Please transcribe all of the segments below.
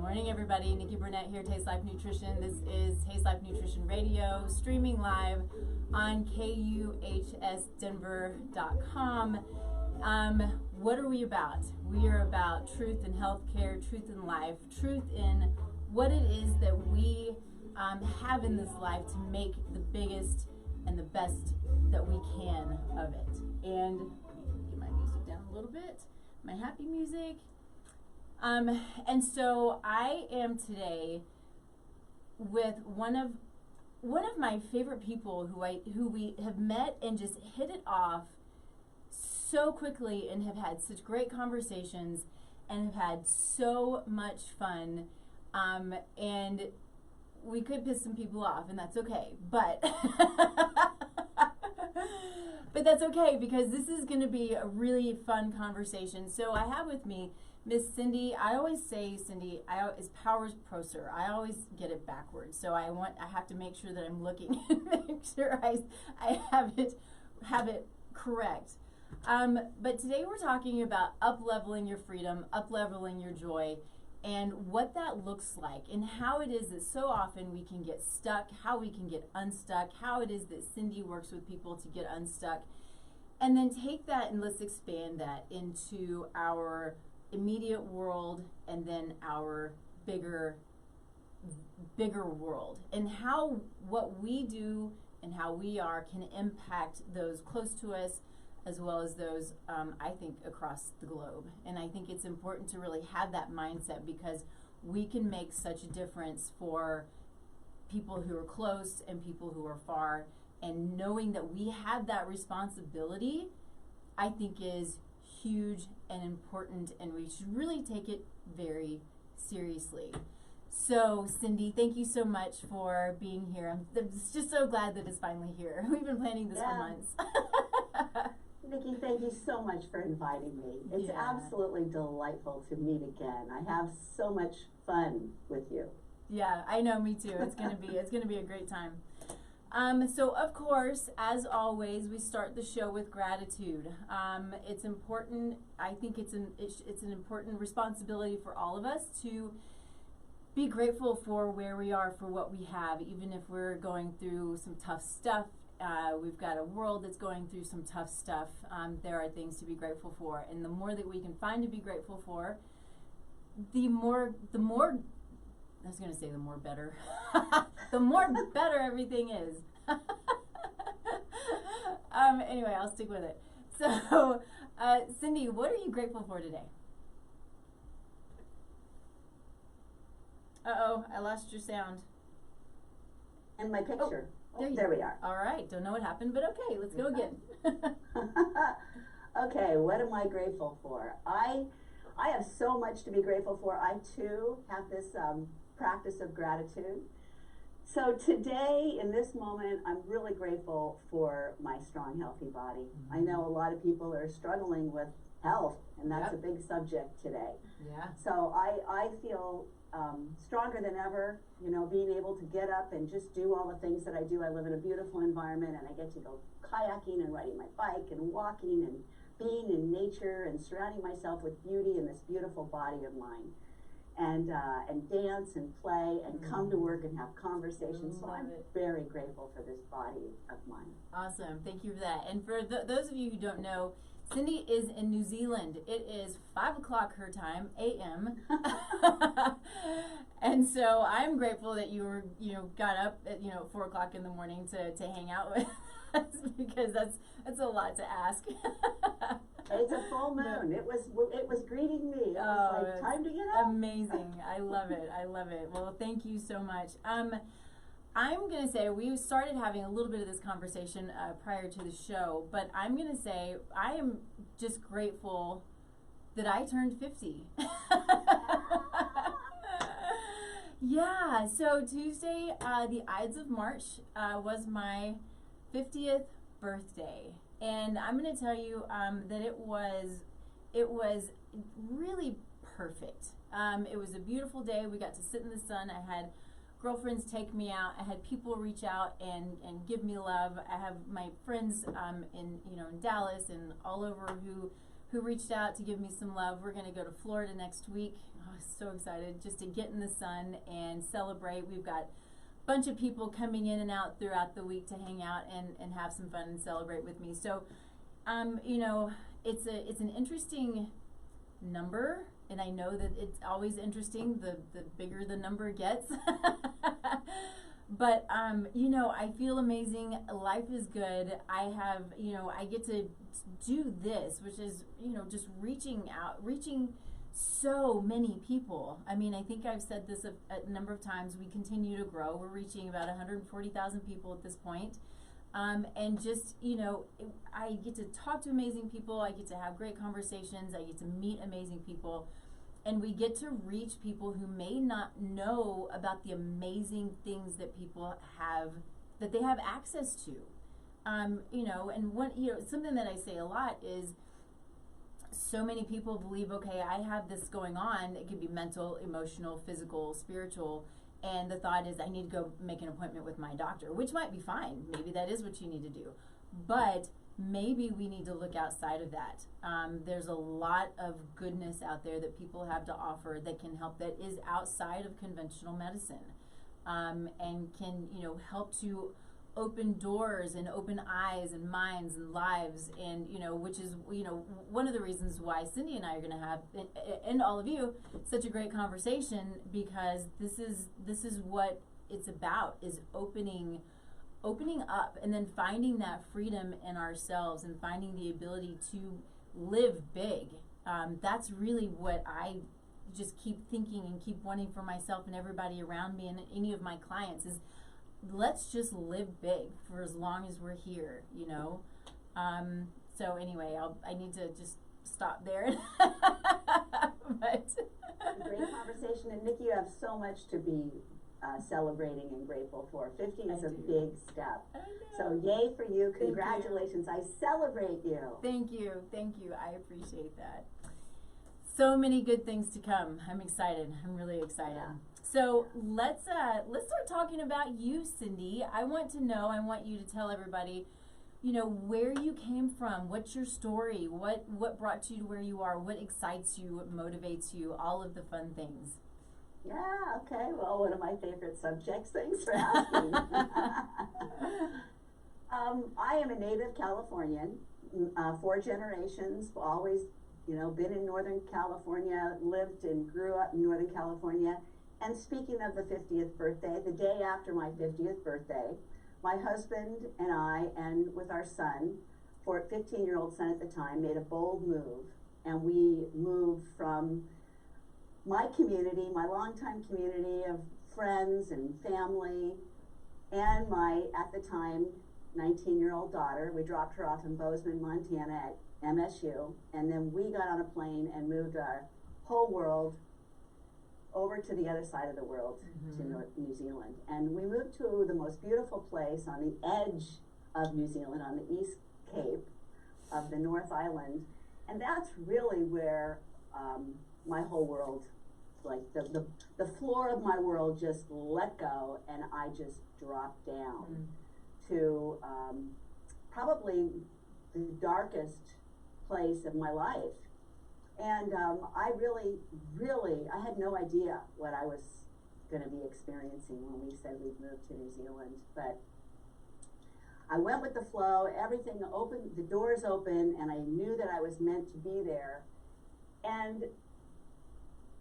morning, everybody. Nikki Burnett here, Taste Life Nutrition. This is Taste Life Nutrition Radio, streaming live on kuhsdenver.com. What are we about? We are about truth in healthcare, truth in life, truth in what it is that we have in this life to make the biggest and the best that we can of it. And let me get my music down a little bit, my happy music. And so I am today with one of my favorite people who we have met and just hit it off so quickly and have had such great conversations and have had so much fun. And we could piss some people off, and that's okay. But but that's okay, because this is going to be a really fun conversation. So I have with me Miss Cindy. I always say Cindy is Powers Prosor. I always get it backwards. So I have to make sure that I'm looking and make sure I have it correct. But today we're talking about up-leveling your freedom, up-leveling your joy, and what that looks like, and how it is that so often we can get stuck, how we can get unstuck, how it is that Cindy works with people to get unstuck, and then take that and let's expand that into our immediate world and then our bigger world, and how what we do and how we are can impact those close to us as well as those, I think, across the globe. And I think it's important to really have that mindset, because we can make such a difference for people who are close and people who are far. And knowing that we have that responsibility, I think, is huge and important, and we should really take it very seriously. So, Cindy, thank you so much for being here. I'm just so glad that it's finally here. We've been planning this for months. Nikki, thank you so much for inviting me. It's absolutely delightful to meet again. I have so much fun with you. Yeah, I know, me too. It's gonna be a great time. So of course, as always, we start the show with gratitude. It's important. I think it's an important responsibility for all of us to be grateful for where we are, for what we have, even if we're going through some tough stuff. We've got a world that's going through some tough stuff. There are things to be grateful for, and the more that we can find to be grateful for, the more I was going to say the more better. The more better everything is. Anyway, I'll stick with it. So, Cindy, what are you grateful for today? Uh-oh, I lost your sound. And my picture. Oh, there we are. All right, don't know what happened, but okay, let's go again. Okay, what am I grateful for? I have so much to be grateful for. I too have this practice of gratitude. So today, in this moment, I'm really grateful for my strong, healthy body. Mm-hmm. I know a lot of people are struggling with health, and that's a big subject today. Yeah. So I feel stronger than ever, being able to get up and just do all the things that I do. I live in a beautiful environment, and I get to go kayaking and riding my bike and walking and being in nature and surrounding myself with beauty in this beautiful body of mine, and dance and play and come to work and have conversations. So I'm very grateful for this body of mine. Awesome. Thank you for that. And for those of you who don't know, Cindy is in New Zealand. It is 5 o'clock her time, a.m. And so I'm grateful that you got up at 4 o'clock in the morning to hang out with us, because that's a lot to ask. It's a full moon. It was greeting me. It was like, time to get up. Amazing. I love it. I love it. Well, thank you so much. I'm going to say we started having a little bit of this conversation prior to the show, but I'm going to say I am just grateful that I turned 50. Yeah, so Tuesday, the Ides of March, was my 50th birthday. And I'm going to tell you that it was really perfect. It was a beautiful day. We got to sit in the sun. I had girlfriends take me out. I had people reach out and give me love. I have my friends in Dallas and all over who reached out to give me some love. We're going to go to Florida next week. Oh, so excited just to get in the sun and celebrate. We've got a bunch of people coming in and out throughout the week to hang out and have some fun and celebrate with me. So, you know, it's an interesting number, and I know that it's always interesting the bigger the number gets. But you know, I feel amazing. Life is good. I have, you know, I get to do this, which is, you know, just reaching so many people. I mean, I think I've said this a number of times. We continue to grow. We're reaching about 140,000 people at this point. And just, you know, I get to talk to amazing people. I get to have great conversations. I get to meet amazing people. And we get to reach people who may not know about the amazing things that people have, that they have access to. You know, and something that I say a lot is, so many people believe, okay, I have this going on. It could be mental, emotional, physical, spiritual. And the thought is, I need to go make an appointment with my doctor, which might be fine. Maybe that is what you need to do. But maybe we need to look outside of that. There's a lot of goodness out there that people have to offer that can help, that is outside of conventional medicine, and can, you know, help to open doors and open eyes and minds and lives, and, you know, which is, you know, one of the reasons why Cindy and I are going to have, and all of you, such a great conversation, because this is what it's about, is opening up, and then finding that freedom in ourselves and finding the ability to live big. That's really what I just keep thinking and keep wanting for myself and everybody around me and any of my clients is, let's just live big for as long as we're here, you know. So anyway, I need to just stop there. But great conversation, and Nikki, you have so much to be celebrating and grateful for. 50 is a big step. So yay for you. Congratulations. I celebrate you. Thank you. I appreciate that. So many good things to come. I'm excited. I'm really excited. Yeah. So let's start talking about you, Cindy. I want you to tell everybody, you know, where you came from, what's your story, what brought you to where you are, what excites you, what motivates you, all of the fun things. Yeah, okay. Well, one of my favorite subjects. Thanks for asking. I am a native Californian, 4 generations, always, you know, been in Northern California, lived and grew up in Northern California. And speaking of the 50th birthday, the day after my 50th birthday, my husband and I, and with our son, 15-year-old son at the time, made a bold move. And we moved from my community, my longtime community of friends and family, and my, at the time, 19-year-old daughter. We dropped her off in Bozeman, Montana at MSU, and then we got on a plane and moved our whole world over to the other side of the world, to New Zealand. And we moved to the most beautiful place on the edge of New Zealand, on the East Cape of the North Island. And that's really where my whole world, like the floor of my world just let go, and I just dropped down to probably the darkest place of my life. And I I had no idea what I was going to be experiencing when we said we'd moved to New Zealand. But I went with the flow, everything opened, the doors open, and I knew that I was meant to be there. And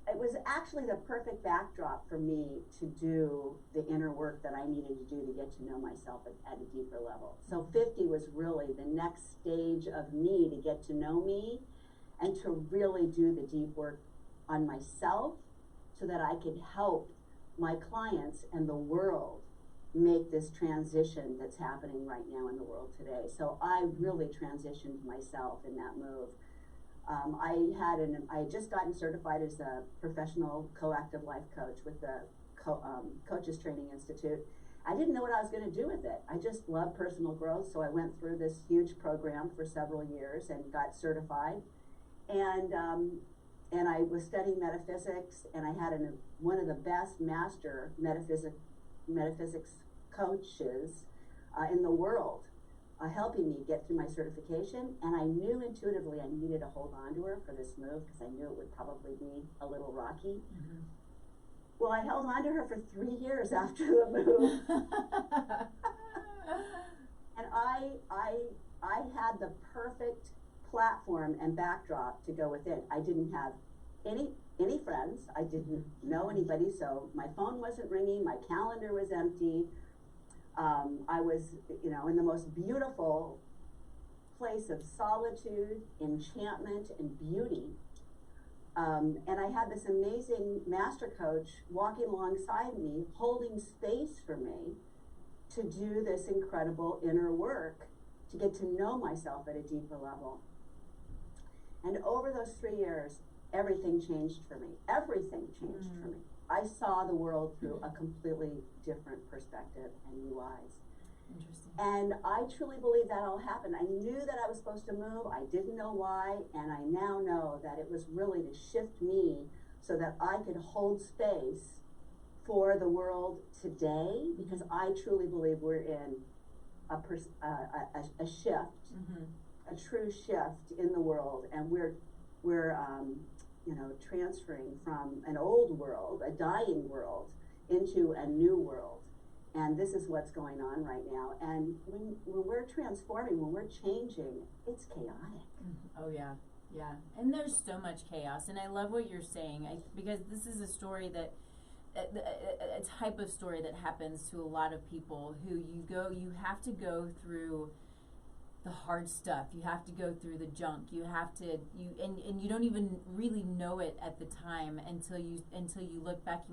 it was actually the perfect backdrop for me to do the inner work that I needed to do to get to know myself at a deeper level. So 50 was really the next stage of me to get to know me, and to really do the deep work on myself so that I could help my clients and the world make this transition that's happening right now in the world today. So I really transitioned myself in that move. I had just gotten certified as a professional coactive life coach with the Coaches Training Institute. I didn't know what I was going to do with it. I just love personal growth, so I went through this huge program for several years and got certified. And I was studying metaphysics, and I had one of the best master metaphysics coaches in the world helping me get through my certification, and I knew intuitively I needed to hold on to her for this move because I knew it would probably be a little rocky. Mm-hmm. Well, I held on to her for 3 years after the move. And I had the perfect platform and backdrop to go with it. I didn't have any friends. I didn't know anybody, so my phone wasn't ringing, my calendar was empty. I was, in the most beautiful place of solitude, enchantment, and beauty. And I had this amazing master coach walking alongside me, holding space for me to do this incredible inner work, to get to know myself at a deeper level. And over those 3 years, everything changed for me. Everything changed for me. I saw the world through a completely different perspective and new eyes. Interesting. And I truly believe that all happened. I knew that I was supposed to move. I didn't know why, and I now know that it was really to shift me so that I could hold space for the world today, because I truly believe we're in a shift, a true shift in the world, and we're transferring from an old world, a dying world, into a new world. And this is what's going on right now. And when we're transforming, when we're changing, it's chaotic. Oh yeah, yeah. And there's so much chaos. And I love what you're saying, because this is a story that, a type of story that happens to a lot of people who you have to go through the hard stuff. You have to go through the junk. You have to, and you don't even really know it at the time until you look back,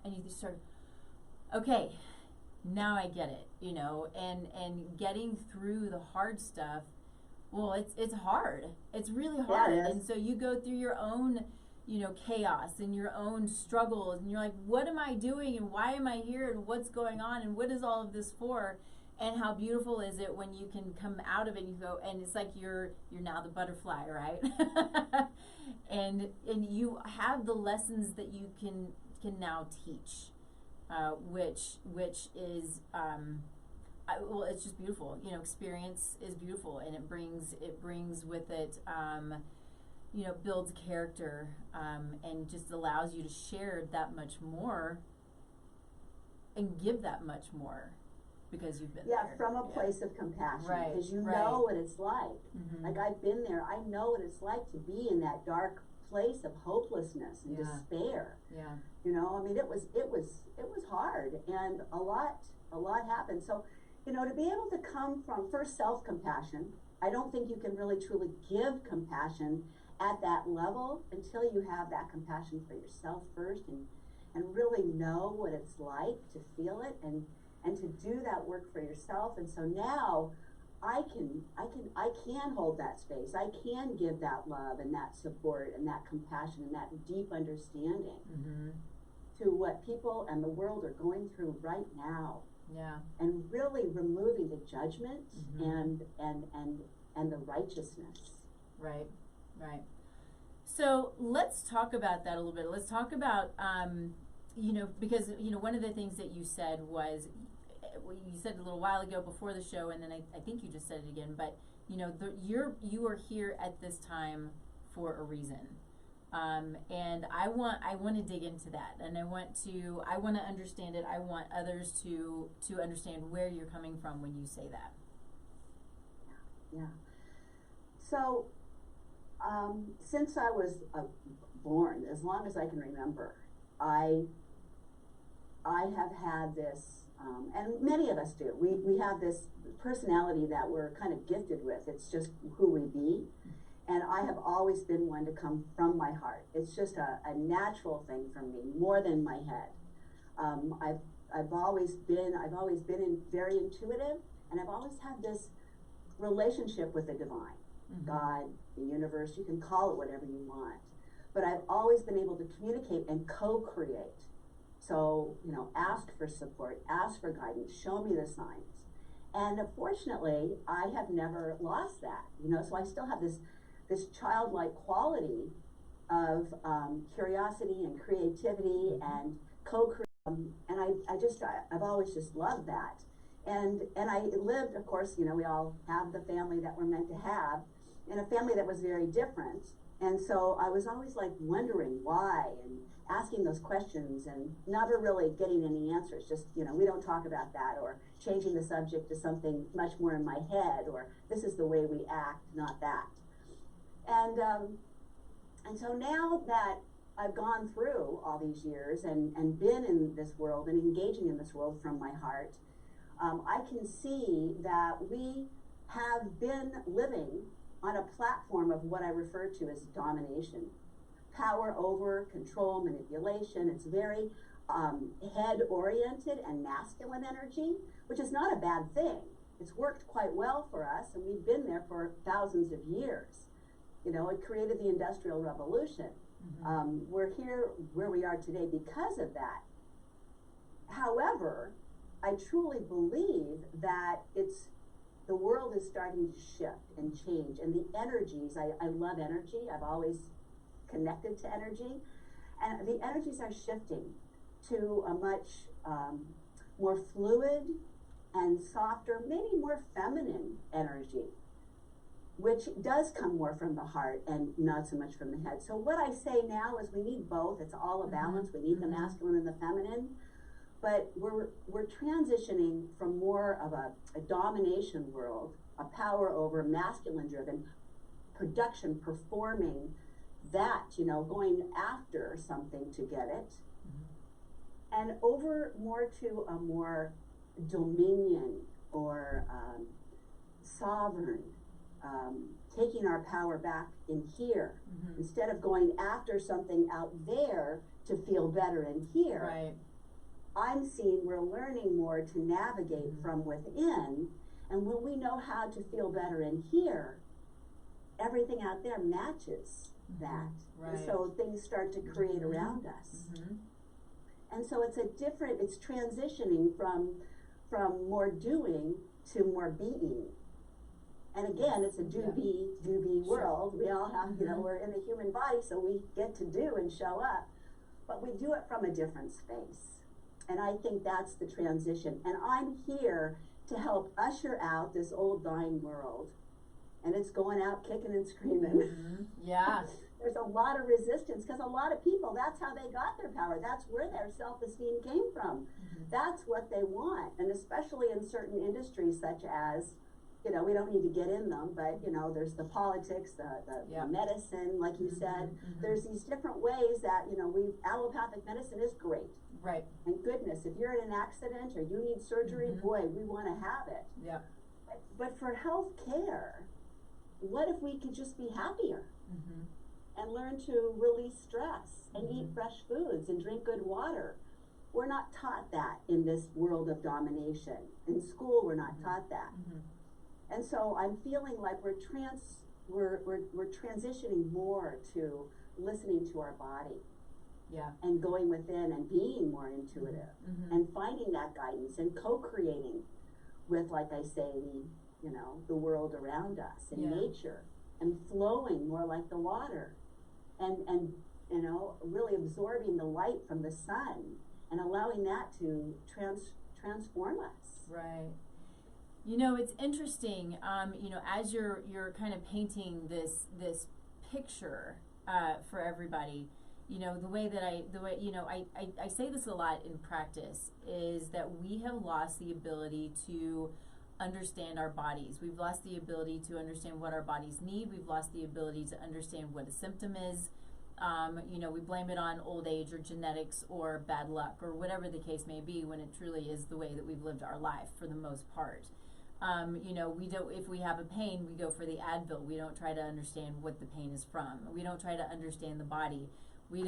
and you start, okay, now I get it, and getting through the hard stuff, well, it's hard. It's really hard. Yeah, and so you go through your own, chaos and your own struggles, and you're like, what am I doing, and why am I here, and what's going on, and what is all of this for? And how beautiful is it when you can come out of it and you go, and it's like you're now the butterfly, right? and you have the lessons that you can now teach, which is well, it's just beautiful. Experience is beautiful, and it brings with it builds character, and just allows you to share that much more and give that much more. Because you've been there. From a place of compassion. Right. Because you know what it's like. Like, I've been there. I know what it's like to be in that dark place of hopelessness and despair. Yeah. It was hard, and a lot happened. So, to be able to come from first self-compassion, I don't think you can really truly give compassion at that level until you have that compassion for yourself first, and really know what it's like to feel it and to do that work for yourself. And so now I can hold that space. I can give that love and that support and that compassion and that deep understanding to what people and the world are going through right now. Yeah. And really removing the judgment and the righteousness. Right. Right. So let's talk about that a little bit. Let's talk about because one of the things that you said was, you said a little while ago before the show, and then I think you just said it again, but you are here at this time for a reason, and I want to dig into that, and I want to understand it. I want others to understand where you're coming from when you say that. Yeah. So since I was born, as long as I can remember, I have had this. And many of us do. We have this personality that we're kind of gifted with. It's just who we be. And I have always been one to come from my heart. It's just a natural thing for me, more than my head. I've always been very intuitive, and I've always had this relationship with the divine, God, the universe. You can call it whatever you want. But I've always been able to communicate and co-create. So, ask for support, ask for guidance, show me the signs. And fortunately, I have never lost that, so I still have this childlike quality of curiosity and creativity and co-creation. And I've always just loved that. And I lived, of course, you know, we all have the family that we're meant to have, in a family that was very different. And so I was always like wondering why and asking those questions and never really getting any answers. Just, you know, we don't talk about that, or changing the subject to something much more in my head, or this is the way we act, not that. And so now that I've gone through all these years and been in this world and engaging in this world from my heart, I can see that we have been living on a platform of what I refer to as domination. Power over, control, manipulation. It's very head-oriented and masculine energy, which is not a bad thing. It's worked quite well for us, and we've been there for thousands of years. You know, it created the Industrial Revolution. We're here where we are today because of that. However, I truly believe that the world is starting to shift and change, and the energies, I love energy. I've always connected to energy, and the energies are shifting to a much more fluid and softer, maybe more feminine energy, which does come more from the heart and not so much from the head. So what I say now is we need both. It's all a balance. We need the masculine and the feminine. But we're transitioning from more of a domination world, a power over, masculine driven production, performing that, you know, going after something to get it, and over more to a more dominion or sovereign, taking our power back in here, instead of going after something out there to feel better in here. Right. I'm seeing we're learning more to navigate from within, and when we know how to feel better in here, everything out there matches that. Right. And so things start to create around us. And so it's it's transitioning from more doing to more being. And again, it's a do be world. We all have, you know, we're in the human body, so we get to do and show up, but we do it from a different space. And I think that's the transition. And I'm here to help usher out this old dying world. And it's going out kicking and screaming. Yeah. There's a lot of resistance because a lot of people, that's how they got their power. That's where their self-esteem came from. That's what they want. And especially in certain industries such as, you know, we don't need to get in them, but, you know, there's the politics, the medicine, like you said. There's these different ways that, you know, allopathic medicine is great. Right. And goodness, if you're in an accident or you need surgery, boy, we want to have it. Yeah. But for health care, what if we could just be happier and learn to release stress and eat fresh foods and drink good water? We're not taught that in this world of domination. In school, we're not taught that. And so I'm feeling like we're transitioning more to listening to our body. Yeah. And going within and being more intuitive and finding that guidance and co-creating with, like I say, the world around us and nature, and flowing more like the water, and you know, really absorbing the light from the sun and allowing that to transform us. Right. You know, it's interesting. You know, as you're kind of painting this picture for everybody. You know, the way I say this a lot in practice is that we have lost the ability to understand our bodies. We've lost the ability to understand what our bodies need. We've lost the ability to understand what a symptom is. You know, we blame it on old age or genetics or bad luck or whatever the case may be, when it truly is the way that we've lived our life for the most part. You know, if we have a pain, we go for the Advil. We don't try to understand what the pain is from. We don't try to understand the body. We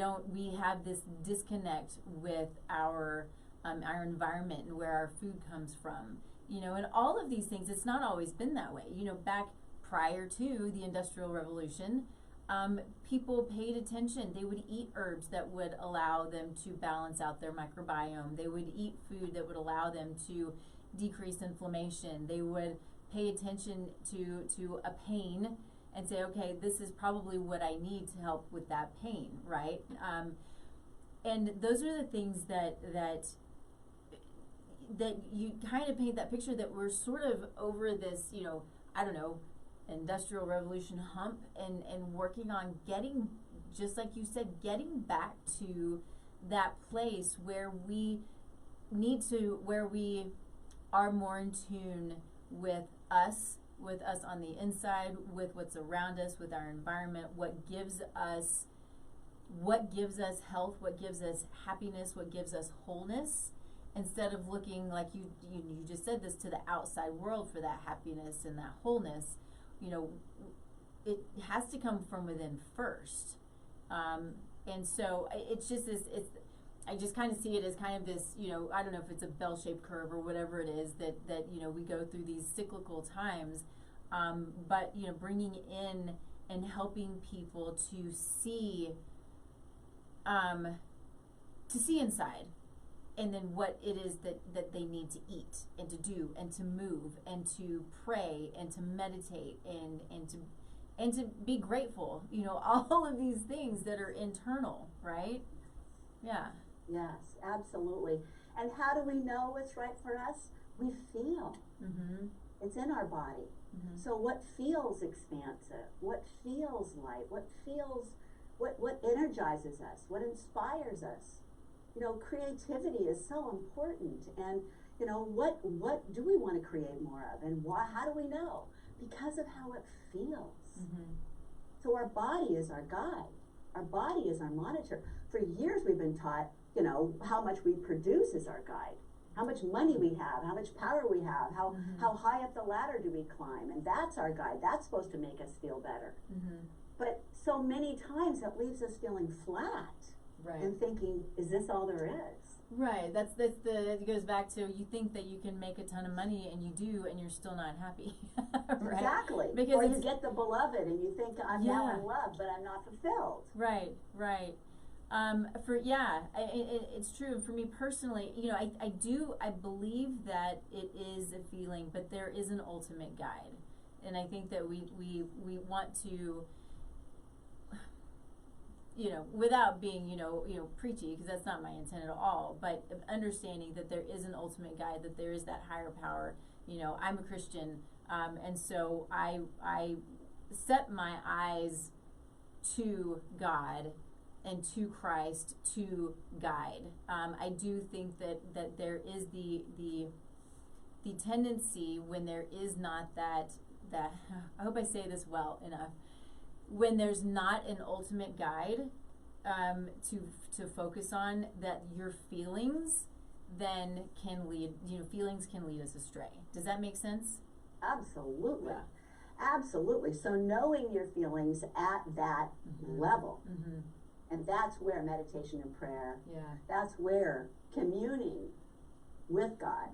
have this disconnect with our environment and where our food comes from, you know, and all of these things. It's not always been that way. You know, back prior to the Industrial Revolution, people paid attention. They would eat herbs that would allow them to balance out their microbiome. They would eat food that would allow them to decrease inflammation. They would pay attention to a pain and say, okay, this is probably what I need to help with that pain, right? And those are the things that that you kind of paint that picture that we're sort of over this, you know, I don't know, industrial revolution hump, and working on getting, just like you said, getting back to that place where we where we are more in tune with us on the inside, with what's around us, with our environment, what gives us health, what gives us happiness, what gives us wholeness, instead of looking, like you just said this, to the outside world for that happiness and that wholeness. You know, it has to come from within first. And so it's just this, I just kind of see it as kind of this, you know, I don't know if it's a bell-shaped curve or whatever it is that you know, we go through these cyclical times, but, you know, bringing in and helping people to see inside, and then what it is that they need to eat and to do and to move and to pray and to meditate and to be grateful, you know, all of these things that are internal, right? Yeah. Yes, absolutely. And how do we know what's right for us? We feel. Mm-hmm. It's in our body. Mm-hmm. So what feels expansive? What feels light? What feels, what energizes us? What inspires us? You know, creativity is so important. And, you know, what do we want to create more of? And why? How do we know? Because of how it feels. Mm-hmm. So our body is our guide. Our body is our monitor. For years we've been taught, you know, how much we produce is our guide. How much money we have, how much power we have, how high up the ladder do we climb, and that's our guide. That's supposed to make us feel better. Mm-hmm. But so many times it leaves us feeling flat, right, and thinking, is this all there is? Right. It goes back to, you think that you can make a ton of money, and you do, and you're still not happy. Right? Exactly. Because or you get the beloved, and you think, I'm now in love, but I'm not fulfilled. Right. It's true. For me personally, you know, I believe that it is a feeling, but there is an ultimate guide, and I think that we want to, you know, without being, you know, preachy, because that's not my intent at all, but understanding that there is an ultimate guide, that there is that higher power. You know, I'm a Christian, and so I set my eyes to God and to Christ to guide. I do think that there is the tendency, when there is not that I hope I say this well enough, when there's not an ultimate guide to focus on, that your feelings then can lead, you know, feelings can lead us astray. Does that make sense? Absolutely. Yeah. Absolutely. So knowing your feelings at that level, and that's where meditation and prayer, that's where communing with God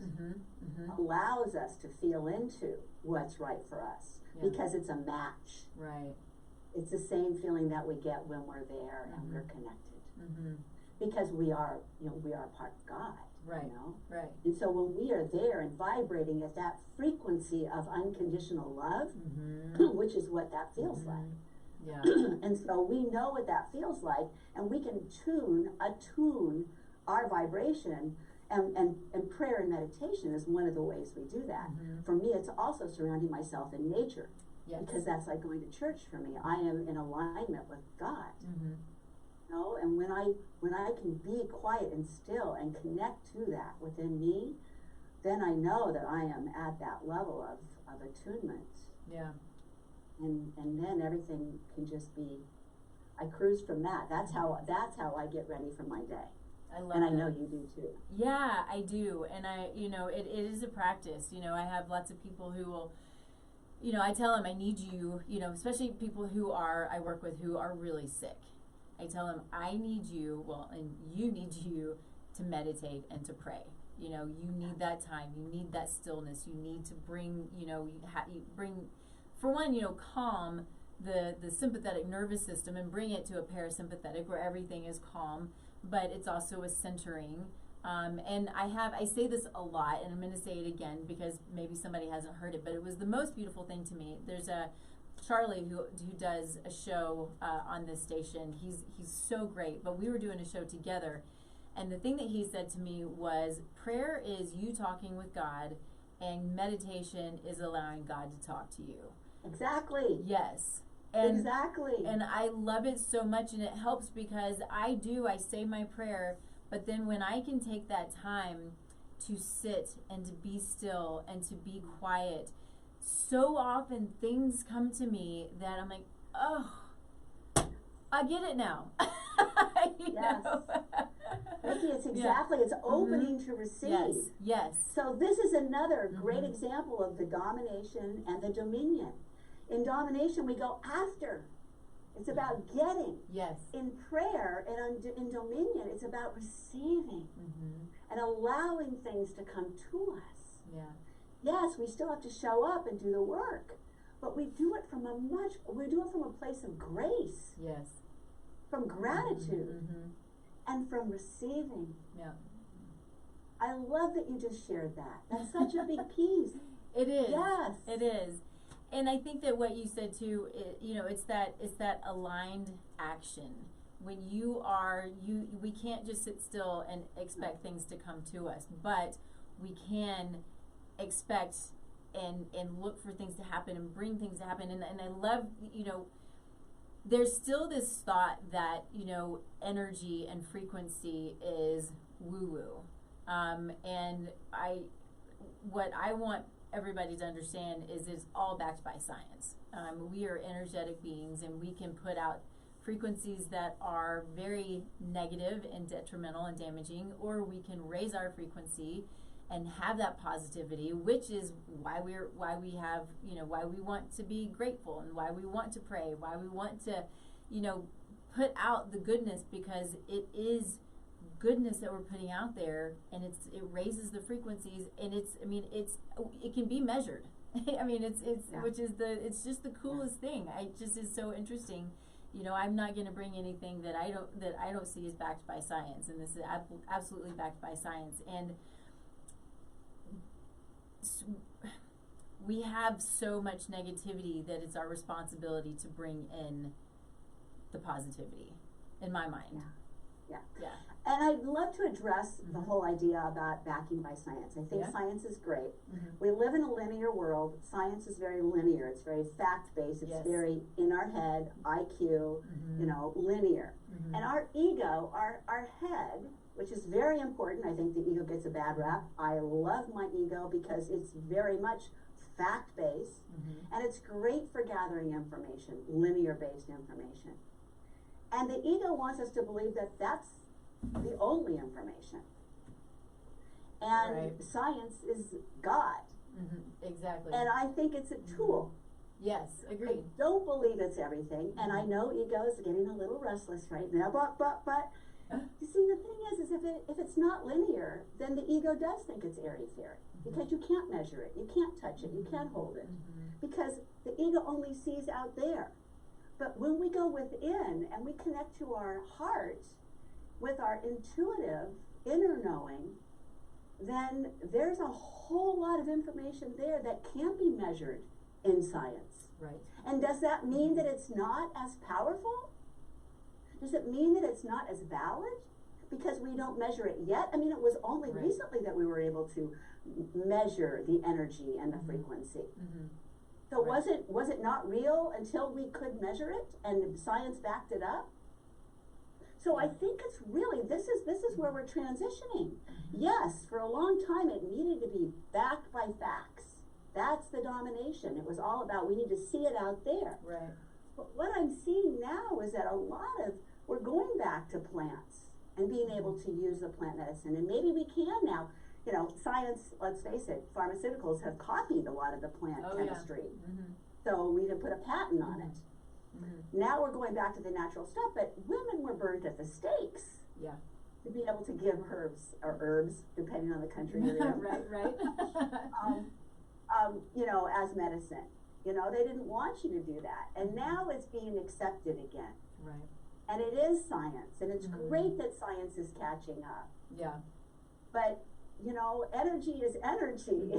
allows us to feel into what's right for us, because it's a match. Right. It's the same feeling that we get when we're there and we're connected. Because we are part of God. Right. You know? Right. And so when we are there and vibrating at that frequency of unconditional love, which is what that feels like. Yeah. And so we know what that feels like, and we can attune our vibration, and prayer and meditation is one of the ways we do that. For me, it's also surrounding myself in nature, because that's like going to church for me. I am in alignment with God. You know, and when I can be quiet and still and connect to that within me, then I know that I am at that level of attunement. Yeah. And then everything can just be, I cruise from that. That's how I get ready for my day. I love and I that. know you do too. Yeah, I do. And it is a practice. You know, I have lots of people who will, you know, I tell them, I need you, you know, especially people I work with who are really sick. I tell them, I need you, and you need you to meditate and to pray. You know, you need that time. You need that stillness. You need to bring, you know, you bring, for one, you know, calm the sympathetic nervous system and bring it to a parasympathetic where everything is calm, but it's also a centering. And I say this a lot, and I'm going to say it again because maybe somebody hasn't heard it, but it was the most beautiful thing to me. There's a Charlie who does a show on this station. He's so great, but we were doing a show together, And the thing that he said to me was, prayer is you talking with God, and meditation is allowing God to talk to you. Exactly. Yes. And, exactly. And I love it so much, and it helps because I say my prayer, but then when I can take that time to sit and to be still and to be quiet, so often things come to me that I'm like, oh, I get it now. Yes. Nikki, it's exactly, it's opening to receive. Yes, yes. So this is another great example of the domination and the dominion. In domination, we go after. It's about getting. Yes. In prayer and in dominion, it's about receiving and allowing things to come to us. Yeah. Yes, we still have to show up and do the work, but we do it from a place of grace. Yes. From gratitude and from receiving. Yeah. I love that you just shared that. That's such a big piece. It is. Yes. It is. And I think that what you said too, it's that aligned action. When we can't just sit still and expect things to come to us, but we can expect and look for things to happen and bring things to happen. And I love, there's still this thought that, energy and frequency is woo-woo. And what I want everybody to understand is it's all backed by science. We are energetic beings, and we can put out frequencies that are very negative and detrimental and damaging, or we can raise our frequency and have that positivity, which is why we want to be grateful, and why we want to pray, why we want to, put out the goodness, because it is goodness that we're putting out there, and it raises the frequencies, and it can be measured. It's just the coolest thing. Is so interesting. I'm not going to bring anything that I don't see is backed by science, and this is absolutely backed by science. And we have so much negativity that it's our responsibility to bring in the positivity, in my mind. Yeah. And I'd love to address the whole idea about backing by science. I think science is great. We live in a linear world. Science is very linear. It's very fact-based. It's very in our head, IQ, linear. And our ego, our head, which is very important. I think the ego gets a bad rap. I love my ego because it's very much fact-based, and it's great for gathering information, linear-based information. And the ego wants us to believe that that's the only information. And science is God. Exactly. And I think it's a tool. Yes, agreed. I don't believe it's everything, and I know ego is getting a little restless right now, but you see, the thing is if it's not linear, then the ego does think it's airy-fairy, because you can't measure it, you can't touch it, you can't hold it, because the ego only sees out there. But when we go within and we connect to our heart with our intuitive inner knowing, then there's a whole lot of information there that can't be measured in science. Right. And does that mean that it's not as powerful? Does it mean that it's not as valid because we don't measure it yet? I mean, it was only recently that we were able to measure the energy and the frequency. So was it not real until we could measure it and science backed it up? So I think it's really, this is where we're transitioning. Yes, for a long time it needed to be backed by facts. That's the domination. It was all about, we need to see it out there. Right. But what I'm seeing now is that we're going back to plants and being able to use the plant medicine. And maybe we can now. Science, let's face it, pharmaceuticals have copied a lot of the plant chemistry. So we can put a patent on it. Now we're going back to the natural stuff, but women were burnt at the stakes. Yeah. To be able to give herbs, depending on the country you're in. Right. As medicine. They didn't want you to do that. And now it's being accepted again. Right. And it is science, and it's great that science is catching up. Yeah. But, energy is energy,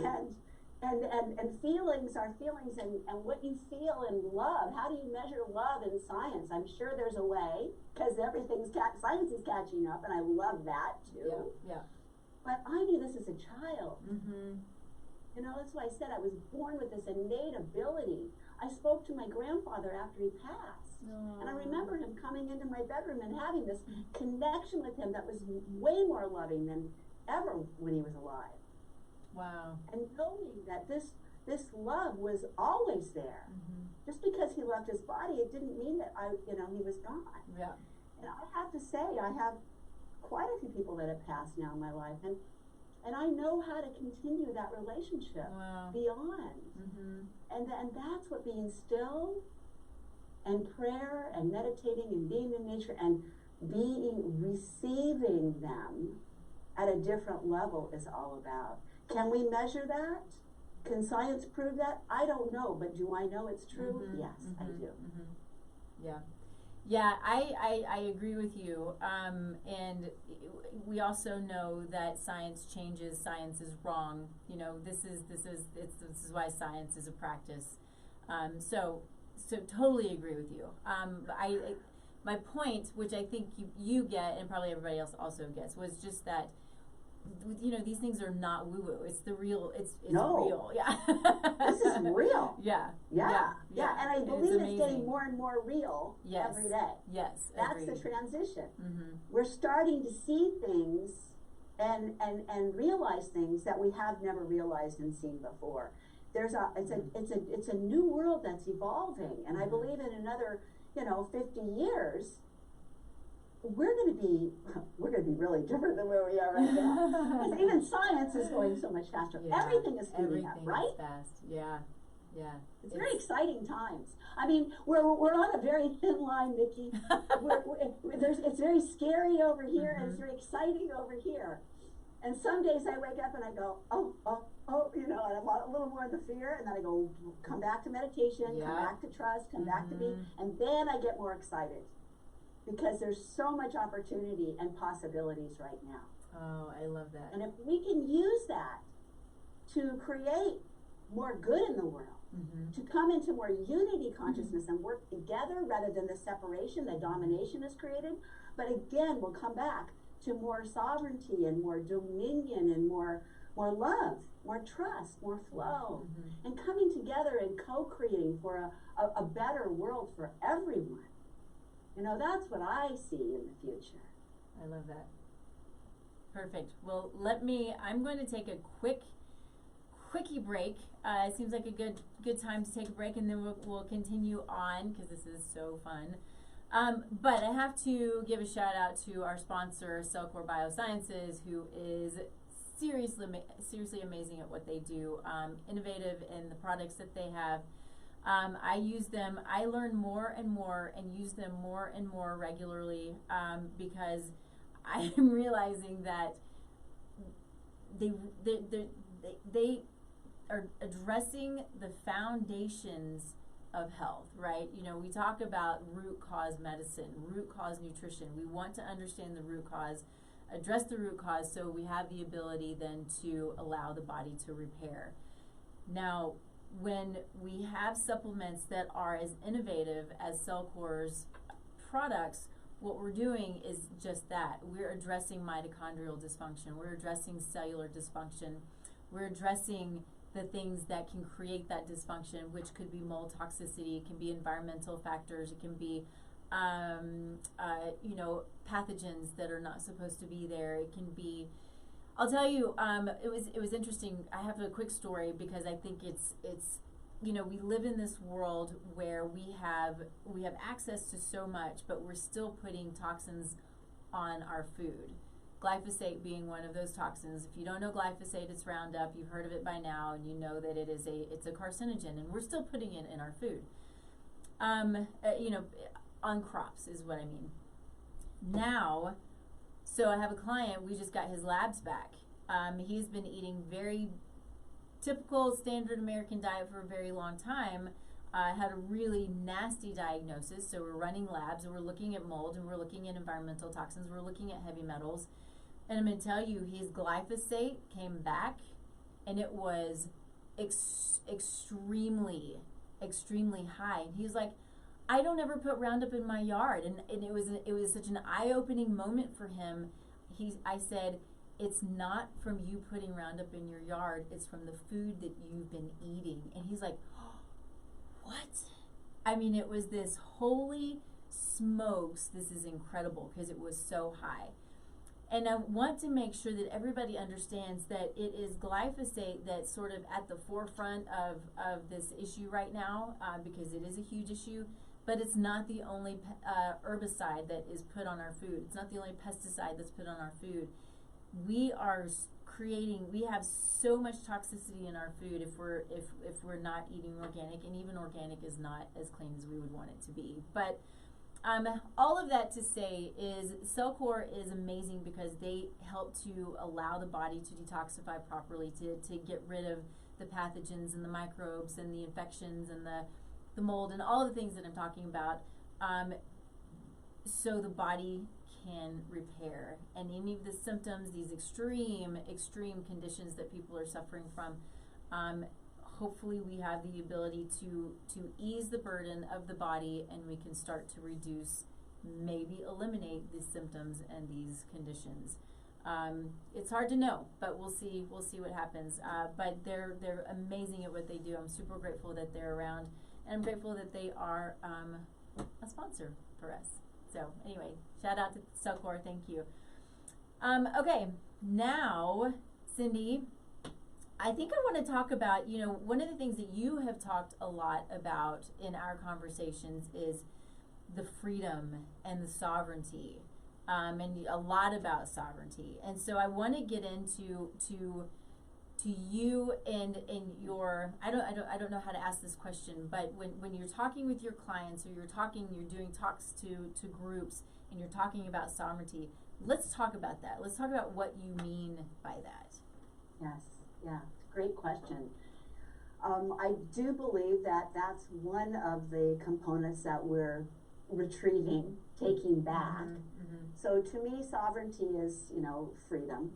And feelings are feelings, and what you feel in love. How do you measure love in science? I'm sure there's a way, because science is catching up, and I love that too. Yeah. But I knew this as a child. Mm-hmm. You know, that's why I said I was born with this innate ability. I spoke to my grandfather after he passed. Aww. And I remember him coming into my bedroom and having this connection with him that was way more loving than ever when he was alive. Wow. And knowing that this love was always there. Mm-hmm. Just because he left his body, it didn't mean that he was gone. Yeah. And I have to say, I have quite a few people that have passed now in my life, and I know how to continue that relationship beyond. Mm-hmm. And that's what being still and prayer and meditating and being in nature and receiving them at a different level is all about. Can we measure that? Can science prove that? I don't know, but do I know it's true? Mm-hmm. Yes, I do. Mm-hmm. Yeah, I agree with you. And we also know that science changes. Science is wrong. You know, this is why science is a practice. So totally agree with you. My point, which I think you get, and probably everybody else also gets, was just that, you know, these things are not woo-woo. It's the real. It's real. Yeah. This is real. Yeah. And I believe it's getting more and more real every day. Yes. That's agreed. the transition. Mm-hmm. We're starting to see things and realize things that we have never realized and seen before. It's a new world that's evolving, and I believe in another 50 years. We're going to be really different than where we are right now. Because even science is going so much faster. Yeah, everything is speeding up, right? Is fast. Yeah. It's very exciting times. I mean, we're on a very thin line, Nikki. It's very scary over here, and it's very exciting over here. And some days I wake up and I go, oh, and I'm a little more in the fear, and then I go, come back to meditation, come back to trust, come back to be, and then I get more excited. Because there's so much opportunity and possibilities right now. Oh, I love that. And if we can use that to create more good in the world, to come into more unity consciousness and work together rather than the separation that domination has created, but again, we'll come back to more sovereignty and more dominion and more love, more trust, more flow, and coming together and co-creating for a better world for everyone. That's what I see in the future. I love that. Perfect. Well, I'm going to take a quickie break. It seems like a good time to take a break, and then we'll continue on because this is so fun. But I have to give a shout out to our sponsor, Cellcore Biosciences, who is seriously amazing at what they do, innovative in the products that they have. I use them. I learn more and more and use them more and more regularly because I am realizing that they are addressing the foundations of health, right? We talk about root cause medicine, root cause nutrition. We want to understand the root cause, address the root cause, so we have the ability then to allow the body to repair. Now, when we have supplements that are as innovative as Cellcore's products, what we're doing is just that. We're addressing mitochondrial dysfunction. We're addressing cellular dysfunction. We're addressing the things that can create that dysfunction, which could be mold toxicity, it can be environmental factors, it can be pathogens that are not supposed to be there. It can be, I'll tell you, it was interesting. I have a quick story because I think it's we live in this world where we have access to so much, but we're still putting toxins on our food. Glyphosate being one of those toxins. If you don't know glyphosate, it's Roundup. You've heard of it by now, and you know that it's a carcinogen, and we're still putting it in our food. On crops is what I mean. Now, so I have a client. We just got his labs back. He's been eating very typical standard American diet for a very long time. Had a really nasty diagnosis. So we're running labs, and we're looking at mold, and we're looking at environmental toxins. We're looking at heavy metals. And I'm going to tell you, his glyphosate came back, and it was extremely high. And he's like, I don't ever put Roundup in my yard. And it was such an eye-opening moment for him. I said, it's not from you putting Roundup in your yard, it's from the food that you've been eating. And he's like, oh, what? I mean, it was this, holy smokes, this is incredible, because it was so high. And I want to make sure that everybody understands that it is glyphosate that's sort of at the forefront of this issue right now, because it is a huge issue, but it's not the only herbicide that is put on our food. It's not the only pesticide that's put on our food. We have so much toxicity in our food if we're not eating organic, and even organic is not as clean as we would want it to be. But all of that to say is CellCore is amazing because they help to allow the body to detoxify properly, to get rid of the pathogens and the microbes and the infections and the mold and all the things that I'm talking about, so the body can repair. And any of the symptoms, these extreme conditions that people are suffering from, hopefully we have the ability to ease the burden of the body, and we can start to reduce, maybe eliminate these symptoms and these conditions. It's hard to know, but we'll see what happens. But they're amazing at what they do. I'm super grateful that they're around, and I'm grateful that they are a sponsor for us. So anyway, shout out to CellCore, thank you. Okay, now, Cindy, I think I want to talk about, one of the things that you have talked a lot about in our conversations is the freedom and the sovereignty, and a lot about sovereignty. And so I want to get into you and your, I don't know how to ask this question, but when you're talking with your clients, or you're doing talks to groups, and you're talking about sovereignty, let's talk about that. Let's talk about what you mean by that. Yes, yeah, great question. I do believe that that's one of the components that we're retrieving, taking back. Mm-hmm. So to me, sovereignty is, freedom.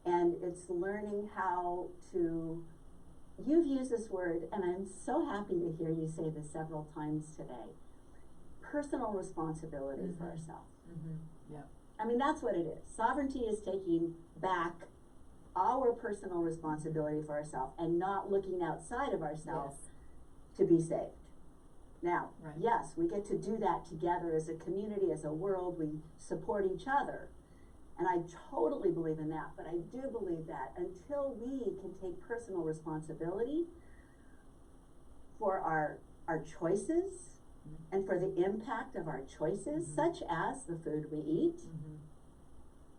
And it's learning how to, you've used this word, and I'm so happy to hear you say this several times today, personal responsibility for ourselves. Mm-hmm. Yeah. I mean, that's what it is. Sovereignty is taking back our personal responsibility for ourselves and not looking outside of ourselves to be saved. Now, yes, we get to do that together as a community, as a world. We support each other. And I totally believe in that, but I do believe that until we can take personal responsibility for our choices and for the impact of our choices, such as the food we eat,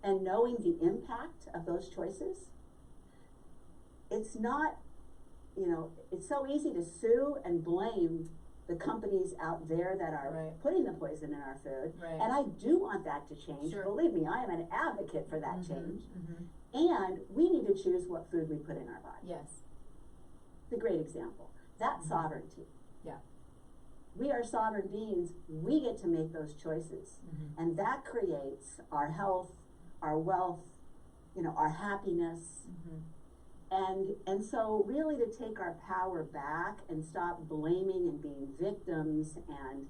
and knowing the impact of those choices, it's not, it's so easy to sue and blame the companies out there that are putting the poison in our food. And I do want that to change. Sure. Believe me, I am an advocate for that change. And we need to choose what food we put in our body. Yes. The great example. That's sovereignty. Yeah. We are sovereign beings. We get to make those choices. And that creates our health, our wealth, our happiness. And so really to take our power back and stop blaming and being victims and,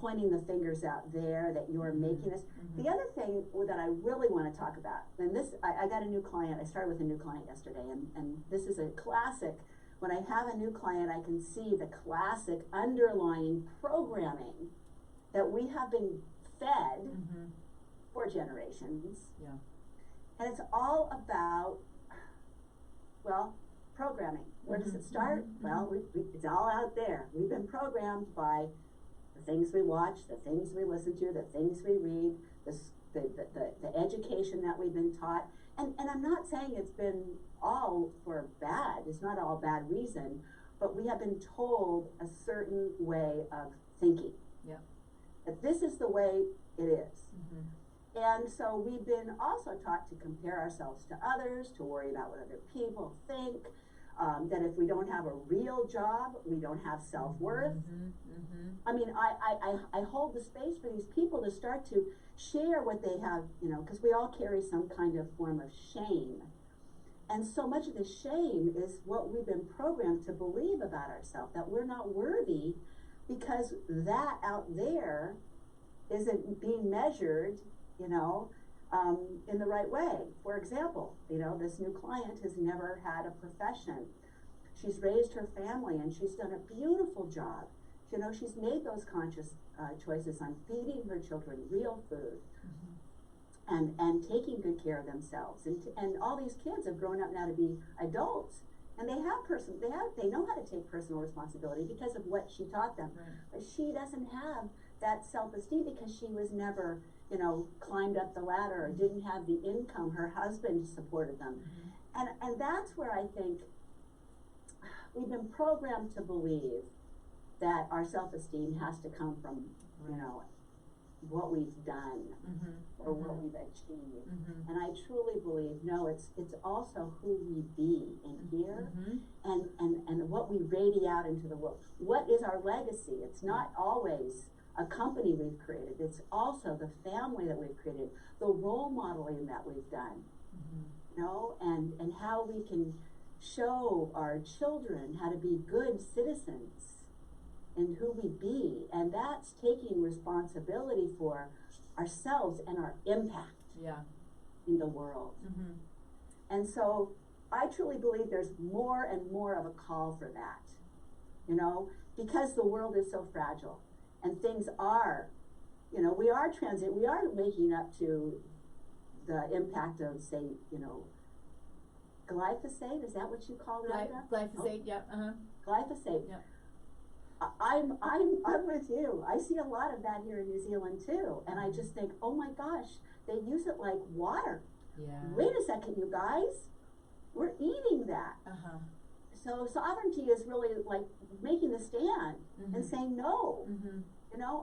pointing the fingers out there that you're making us. The other thing that I really want to talk about, and this, I got a new client, I started with a new client yesterday, and this is a classic. When I have a new client, I can see the classic underlying programming that we have been fed for generations. Yeah. And it's all about, programming. Where does it start? Well, it's all out there. We've been programmed by the things we watch, the things we listen to, the things we read, the education that we've been taught. And I'm not saying it's been all for bad. It's not all bad reason, but we have been told a certain way of thinking. Yeah. That this is the way it is. And so we've been also taught to compare ourselves to others, to worry about what other people think, that if we don't have a real job, we don't have self-worth. I mean, I hold the space for these people to start to share what they have, because we all carry some kind of form of shame. And so much of the shame is what we've been programmed to believe about ourselves, that we're not worthy because that out there isn't being measured, in the right way. For example, this new client has never had a profession. She's raised her family and she's done a beautiful job. She's made those conscious choices on feeding her children real food, and taking good care of themselves. And all these kids have grown up now to be adults, and they know how to take personal responsibility because of what she taught them. Right. But she doesn't have that self-esteem because she was never, climbed up the ladder or didn't have the income. Her husband supported them. And that's where I think we've been programmed to believe that our self-esteem has to come from, what we've done or what we've achieved. And I truly believe, no, it's also who we be in here and what we radiate out into the world. What is our legacy? It's not always a company we've created. It's also the family that we've created, the role modeling that we've done, and how we can show our children how to be good citizens and who we be. And that's taking responsibility for ourselves and our impact in the world. And so I truly believe there's more and more of a call for that, because the world is so fragile and things are, we are waking up to the impact of, say, glyphosate. Is that what you call it? Glyphosate, Glyphosate. Yep. I'm with you. I see a lot of that here in New Zealand too, and I just think, oh my gosh, they use it like water. Yeah. Wait a second, you guys, we're eating that. So sovereignty is really like making the stand and saying no.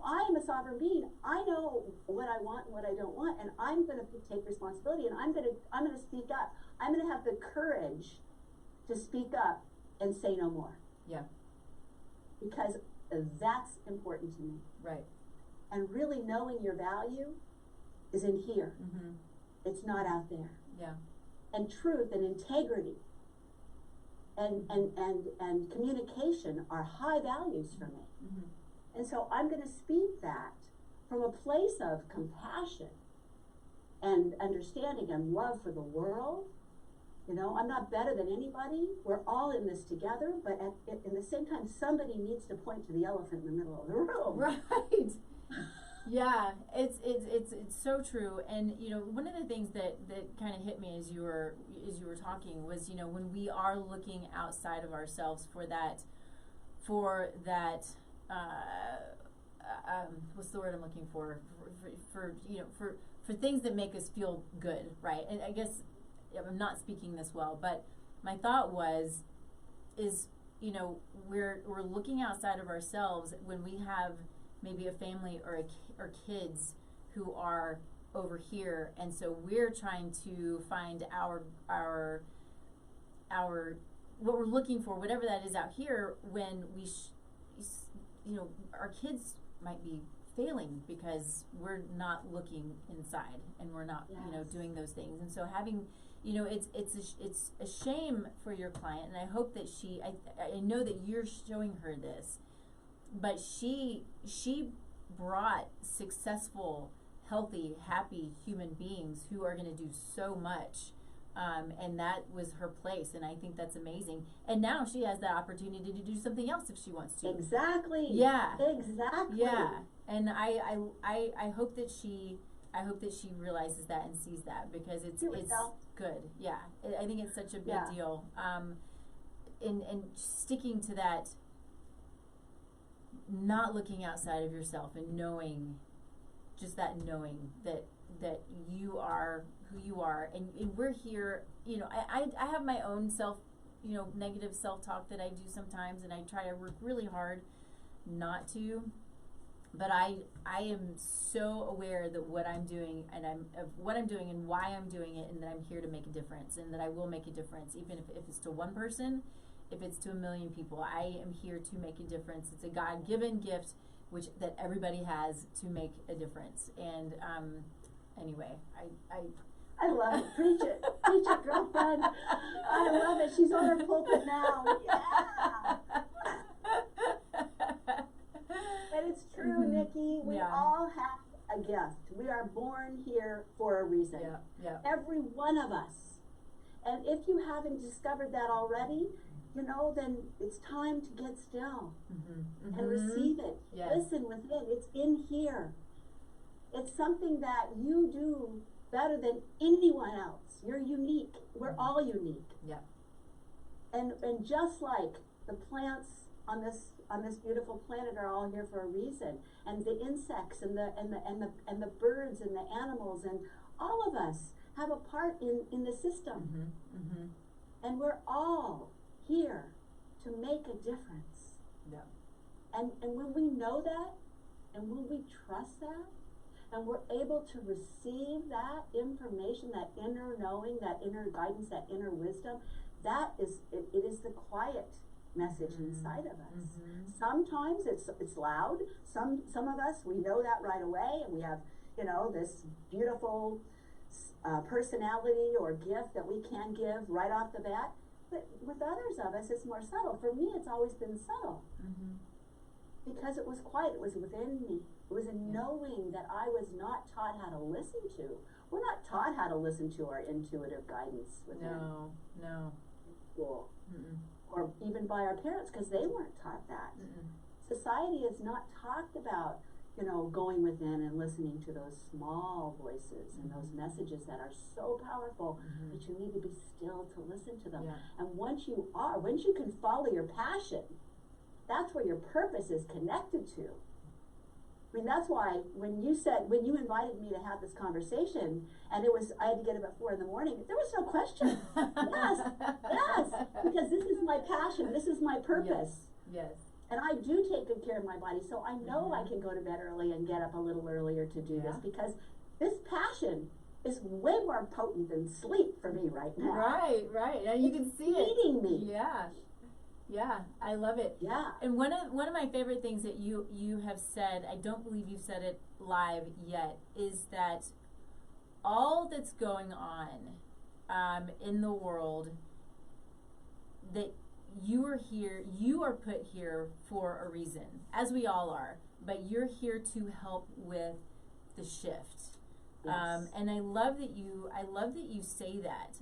I am a sovereign being. I know what I want and what I don't want, and I'm going to take responsibility, and I'm going to speak up. I'm going to have the courage to speak up and say no more. Yeah. Because that's important to me. Right. And really knowing your value is in here. It's not out there. Yeah. And truth and integrity and communication are high values for me. And so I'm going to speak that from a place of compassion and understanding and love for the world. I'm not better than anybody. We're all in this together, but in the same time, somebody needs to point to the elephant in the middle of the room. Right. Yeah, it's so true. And one of the things that kind of hit me as you were talking was, when we are looking outside of ourselves for that what's the word I'm looking for things that make us feel good, right? And I guess I'm not speaking this well, but my thought is we're looking outside of ourselves when we have maybe a family or kids who are over here, and so we're trying to find our what we're looking for, whatever that is out here, when we our kids might be failing because we're not looking inside and we're not doing those things. And so having it's a shame for your client, and I hope that I know that you're showing her this, but she brought successful, healthy, happy human beings who are going to do so much, and that was her place, and I think that's amazing. And now she has that opportunity to do something else if she wants to. Exactly. Yeah. Exactly. Yeah. And I hope that she realizes that and sees that, because it's good. Yeah. I think it's such a big deal. And sticking to that, not looking outside of yourself and knowing that you are who you are, and we're here. I have my own negative self-talk that I do sometimes, and I try to work really hard not to, but I am so aware that what I'm doing and why I'm doing it, and that I'm here to make a difference, and that I will make a difference, even if it's to one person, if it's to 1 million people. I am here to make a difference. It's a God-given gift that everybody has to make a difference. And anyway, I love it. Preach it, girlfriend. I love it. She's on her pulpit now. Yeah. And it's true, Nikki. We all have a gift. We are born here for a reason. Every one of us. And if you haven't discovered that already, you know, then it's time to get still and receive it. Listen within. It's in here. It's something that you do better than anyone else. You're unique. We're all unique. And just like the plants on this beautiful planet are all here for a reason, and the insects and the birds and the animals, and all of us have a part in the system. And we're all here to make a difference. And when we know that, and when we trust that, and we're able to receive that information, that inner knowing, that inner guidance, that inner wisdom, that is, it is the quiet message inside of us. Sometimes it's loud. Some of us, we know that right away, and we have, you know, this beautiful personality or gift that we can give right off the bat. But with others of us, it's more subtle. For me, it's always been subtle. Because it was quiet. It was within me. It was a knowing that I was not taught how to listen to. We're not taught how to listen to our intuitive guidance within. No. School. Or even by our parents, because they weren't taught that. Society has not talked about, you know, going within and listening to those small voices and those messages that are so powerful, but you need to be still to listen to them. And once you can follow your passion, that's where your purpose is connected to. I mean, that's why when you invited me to have this conversation, and I had to get up at 4 a.m, there was no question. Yes, because this is my passion, this is my purpose. Yes. And I do take good care of my body, so I know I can go to bed early and get up a little earlier to do this, because this passion is way more potent than sleep for me right now. Right. And you can see it. It's feeding me. Yeah, I love it. Yeah. And one of my favorite things that you have said, I don't believe you've said it live yet, is that all that's going on in the world, that you are put here for a reason, as we all are, but you're here to help with the shift. And I love that you say that.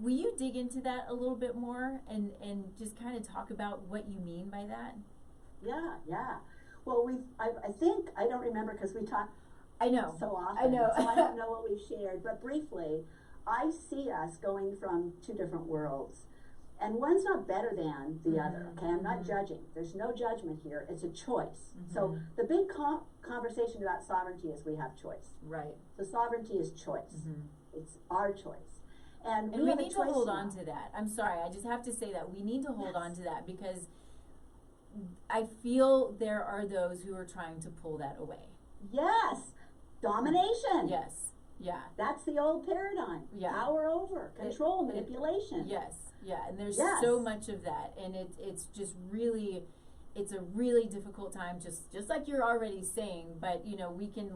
Will you dig into that a little bit more and just kind of talk about what you mean by that? Yeah. Well, I don't remember, because we talk I know. so often. I know. So I don't know what we've shared, but briefly, I see us going from two different worlds. And one's not better than the other, okay? I'm not judging. There's no judgment here. It's a choice. So the big conversation about sovereignty is we have choice. Right. So sovereignty is choice. It's our choice. And we need to hold on to that. I'm sorry, I just have to say that. We need to hold on to that, because I feel there are those who are trying to pull that away. Yes. Domination. Yes. Yeah. That's the old paradigm. Power over, control, manipulation. Yes. Yeah. And there's so much of that. And it's just really, it's a really difficult time, just like you're already saying, but you know, we can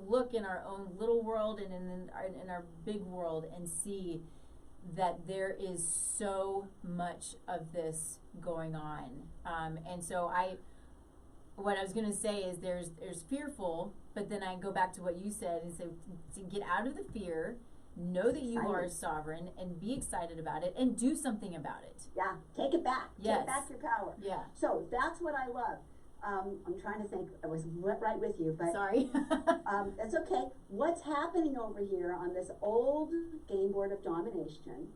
look in our own little world and in our big world and see that there is so much of this going on. And so what I was going to say is there's fearful, but then I go back to what you said and say, to get out of the fear, know that you are sovereign, and be excited about it, and do something about it. Yeah, take it back. Take back your power. Yeah. So that's what I love. I'm trying to think. I was right with you, but sorry. That's okay. What's happening over here on this old game board of domination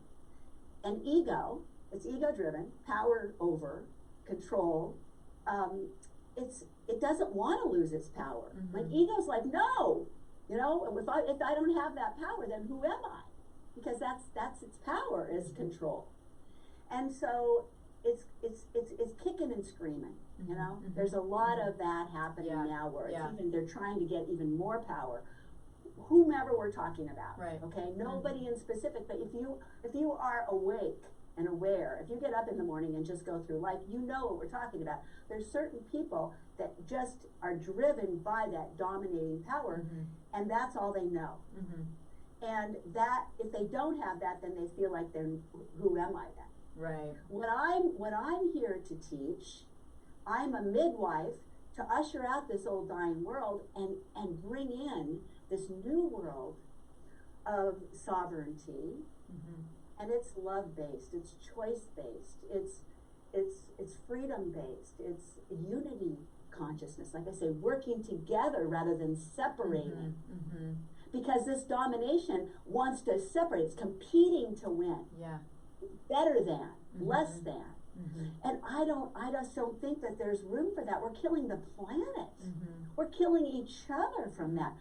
and ego? It's ego-driven, power over, control. It doesn't want to lose its power. Like ego's like, no. You know, if I don't have that power, then who am I? Because that's its power, is control. And so it's kicking and screaming. You know, there's a lot of that happening now, where it's they're trying to get even more power. Whomever we're talking about, okay? Nobody in specific, but if you are awake and aware, if you get up in the morning and just go through life, you know what we're talking about. There's certain people that just are driven by that dominating power, and that's all they know. And that, if they don't have that, then they feel like they're, who am I then? Right. What I'm here to teach, I'm a midwife to usher out this old dying world and bring in this new world of sovereignty. And it's love-based, it's choice-based, it's freedom-based, it's unity consciousness, like I say, working together rather than separating. Because this domination wants to separate, it's competing to win. Yeah. Better than, less than. And I just don't think that there's room for that. We're killing the planet. We're killing each other from that.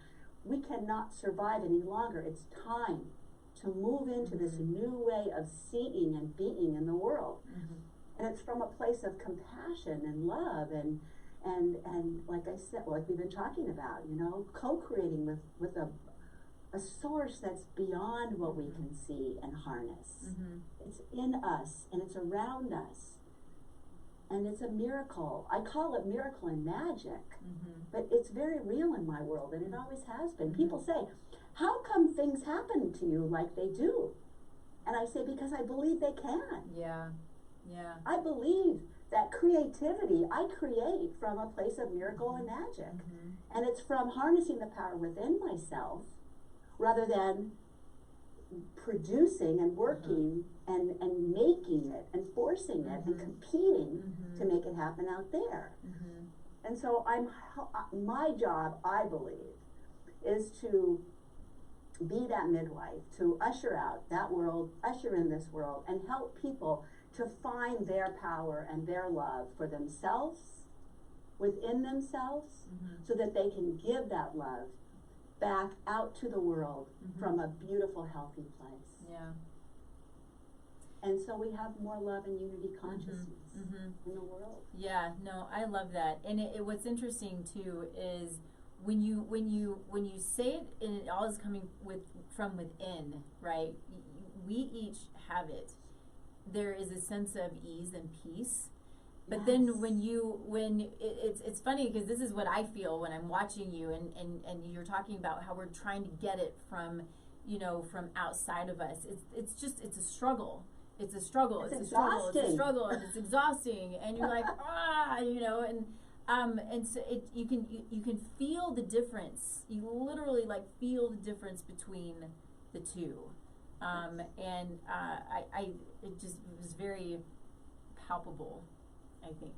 We cannot survive any longer. It's time to move into this new way of seeing and being in the world. And it's from a place of compassion and love and like I said, like we've been talking about, you know, co-creating with a source that's beyond what we can see and harness. It's in us and it's around us. And it's a miracle. I call it miracle and magic, but it's very real in my world, and it always has been. People say, how come things happen to you like they do? And I say, because I believe they can. Yeah. Yeah. I believe that creativity, I create from a place of miracle and magic. And it's from harnessing the power within myself rather than producing and working and making it and forcing it and competing to make it happen out there. And so my job, I believe, is to be that midwife, to usher out that world, usher in this world, and help people to find their power and their love for themselves, within themselves, so that they can give that love back out to the world from a beautiful, healthy place. Yeah. And so we have more love and unity consciousness in the world. Yeah, no, I love that. And what's interesting too is when you say it, and it all is coming from within, right? We each have it. There is a sense of ease and peace. But then it's funny because this is what I feel when I'm watching you and you're talking about how we're trying to get it from, you know, from outside of us. It's a struggle. It's a struggle. It's a struggle. It's a struggle, and it's exhausting. And you're like, you know, and so you can feel the difference. You literally like feel the difference between the two. It was very palpable, I think.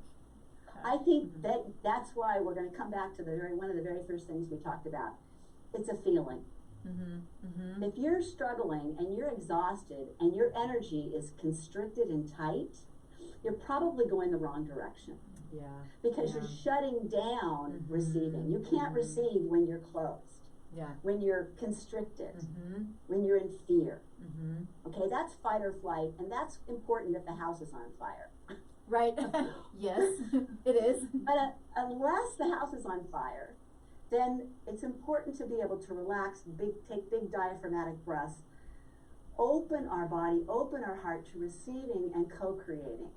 I think that's why we're going to come back to one of the very first things we talked about. It's a feeling. If you're struggling and you're exhausted and your energy is constricted and tight, you're probably going the wrong direction. Yeah. Because you're shutting down receiving. You can't receive when you're closed. Yeah. When you're constricted. When you're in fear. Okay, that's fight or flight, and that's important if the house is on fire. Right. Yes, it is. But unless the house is on fire, then it's important to be able to relax, take big diaphragmatic breaths, open our body, open our heart to receiving and co-creating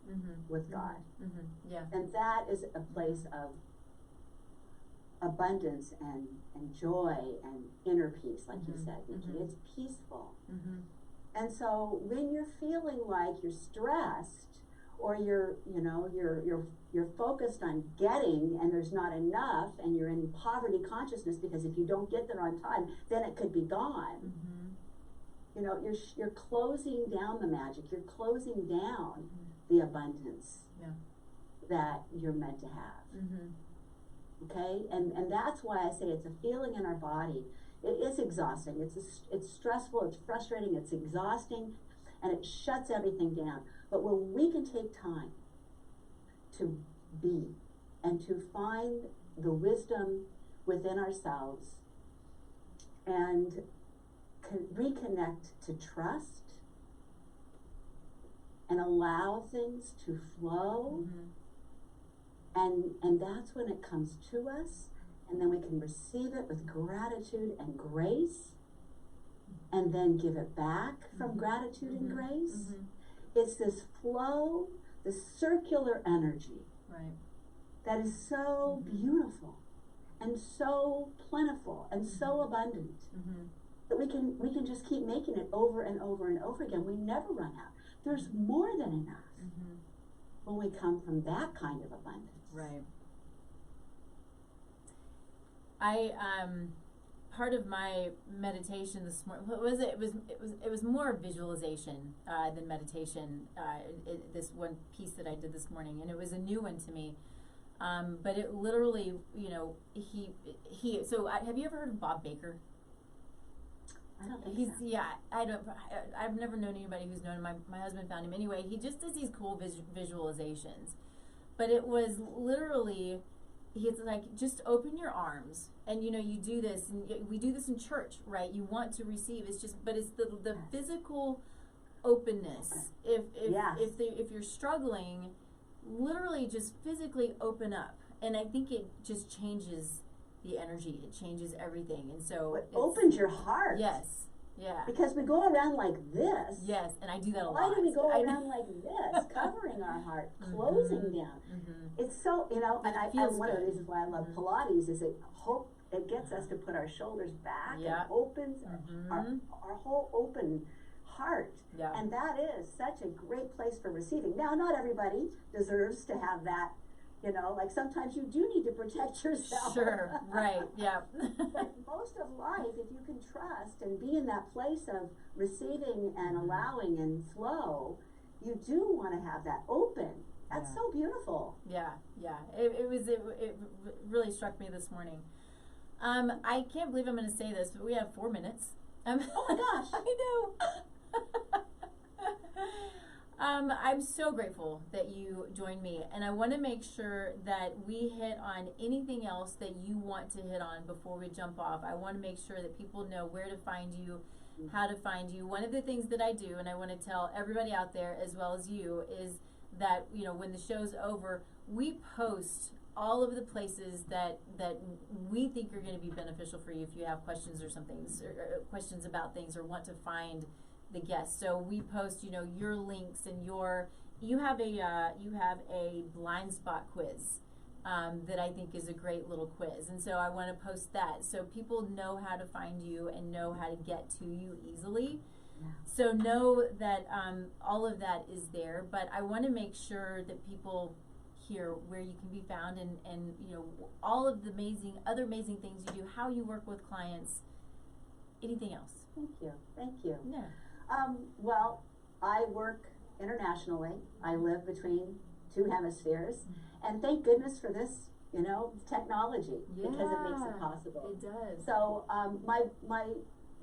with God. Yeah. And that is a place of abundance and joy and inner peace, like you said, Nikki. It's peaceful. And so when you're feeling like you're stressed, or you're focused on getting and there's not enough, and you're in poverty consciousness because if you don't get there on time, then it could be gone. You know, you're closing down the magic. You're closing down the abundance that you're meant to have. Okay, and that's why I say it's a feeling in our body. It is exhausting. It's stressful. It's frustrating. It's exhausting, and it shuts everything down. But when we can take time to be and to find the wisdom within ourselves and reconnect to trust and allow things to flow, and that's when it comes to us, and then we can receive it with gratitude and grace, and then give it back from gratitude and grace. It's this flow, this circular energy that is so beautiful and so plentiful and so abundant. we can just keep making it over and over and over again. We never run out. There's more than enough when we come from that kind of abundance. Right. Part of my meditation this morning, what was it? It was more visualization than meditation. This one piece that I did this morning, and it was a new one to me. But it literally, he. So have you ever heard of Bob Baker? I don't think so. Yeah, I've never known anybody who's known him. My husband found him anyway. He just does these cool visualizations, but it was literally, he's like, just open your arms, and you do this, and we do this in church, right? You want to receive. It's just, but it's the physical openness. If you're struggling, literally just physically open up, and I think it just changes the energy. It changes everything, and so it opens your heart. Yes, yeah. Because we go around like this. Yes, and I do that a lot. Why do we go around like this, covering our heart, closing down? It's so and one of the reasons why I love Pilates is it gets us to put our shoulders back and opens our whole open heart. Yeah. And that is such a great place for receiving. Now, not everybody deserves to have that. Like sometimes you do need to protect yourself. Sure, right, yeah. But most of life, if you can trust and be in that place of receiving and allowing and flow, you do want to have that open. That's so beautiful. Yeah, yeah. It really struck me this morning. I can't believe I'm going to say this, but we have 4 minutes. Oh my gosh. I know. I'm so grateful that you joined me, and I want to make sure that we hit on anything else that you want to hit on before we jump off. I want to make sure that people know where to find you, how to find you. One of the things that I do, and I want to tell everybody out there as well as you, is that when the show's over, we post all of the places that we think are going to be beneficial for you if you have questions or something, or questions about things, or want to find the guests. So we post, your links, and you have a blind spot quiz that I think is a great little quiz, and so I want to post that so people know how to find you and know how to get to you easily. Yeah. So know that all of that is there, but I want to make sure that people hear where you can be found, and all of the other amazing things you do, how you work with clients, anything else. Thank you. Yeah. Well, I work internationally. I live between 2 hemispheres, and thank goodness for this, technology, because it makes it possible. It does. So my